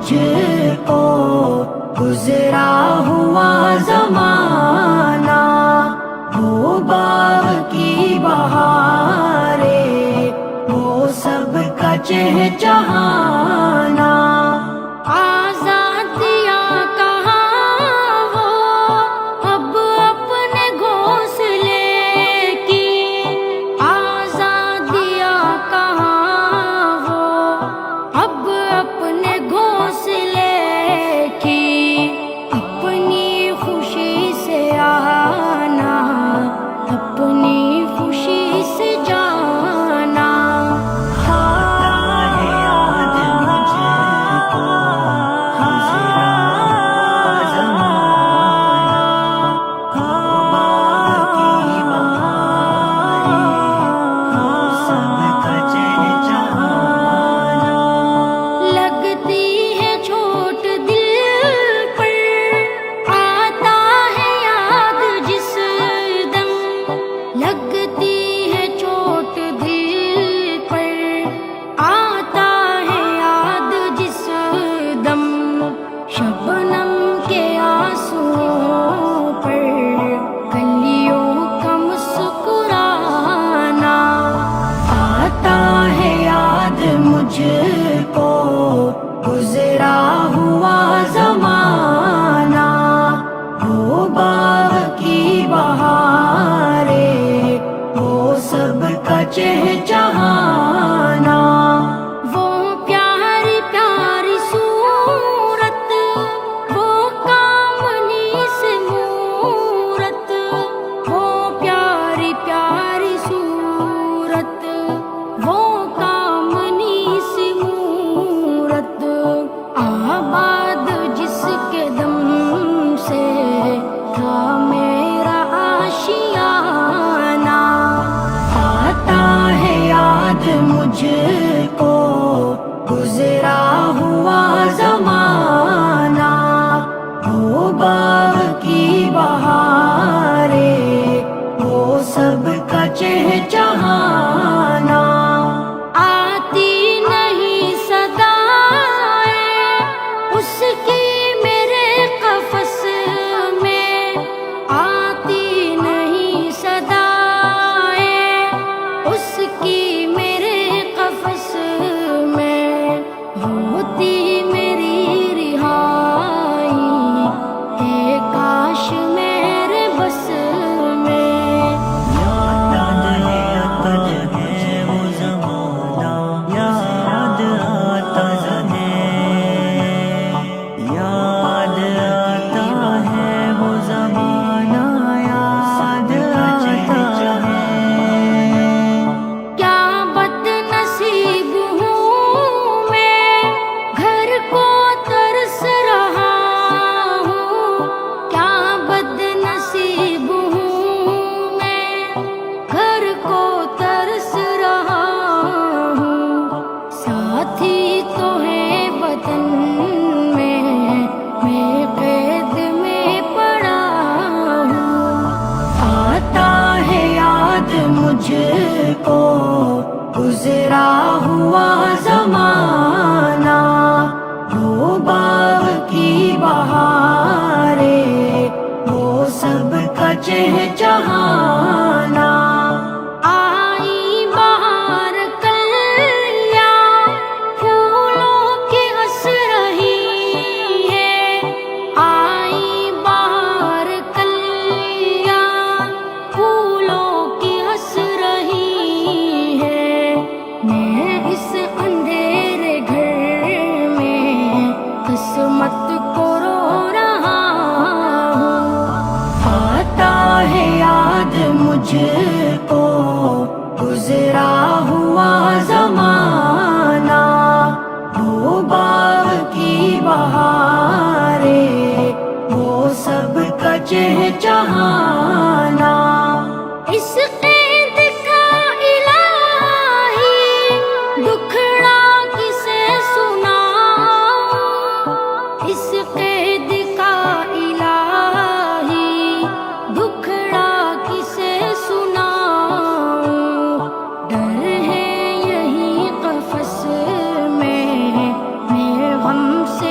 مجھ کو گزرا ہوا زمانہ، وہ باغ کی بہاریں، وہ سب کا چہچہانا، آزادیاں کہاں وہ اب اپنے گھونسلے کی، آزادیاں کہاں وہ اب اپنے گھونسلے کی، اپنی خوشی سے آنا، اپنی خوشی سے جانا، گزرا ہوا زمانہ، وہ باغ کی بہاریں، وہ سب کا چہچہانا، وہ پیاری پیاری صورت، وہ کامنی سے مورت، وہ پیاری پیاری صورت، وہ کامنی سے مورت، آباد جس کے دم سے تھا میرا آشیانہ، آتا ہے یاد مجھ کو گزرا ہوا زمانہ، وہ باغ کی بہاریں، وہ سب کا چہچہانا، آتی نہیں صدائیں اس کی میرے قفس میں، آتی نہیں صدائیں اس کی میرے قفس میں، ہوتی میری رہائی اے کاش میرے بس میں، مجھ کو گزرا ہوا زمانہ، وہ باغ کی بہاریں، وہ سب کا چہچہانا، آئی بہار کلیاں پھولوں کی ہنس رہی ہے، آئی بہار کلیاں پھولوں کی ہنس رہی ہے، میں اس اندھیرے گھر میں قسمت کو رو رہا ہوں، آتا ہے یاد مجھ کو گزرا ہوا زمانہ، وہ باغ کی بہاریں، وہ سب کا چہچہانا، اس قید کا الہی دکھڑا کسے سناؤں، اس قید کا الہی دکھڑا کسے سناؤں، ڈر ہے یہی قفس میں غم سے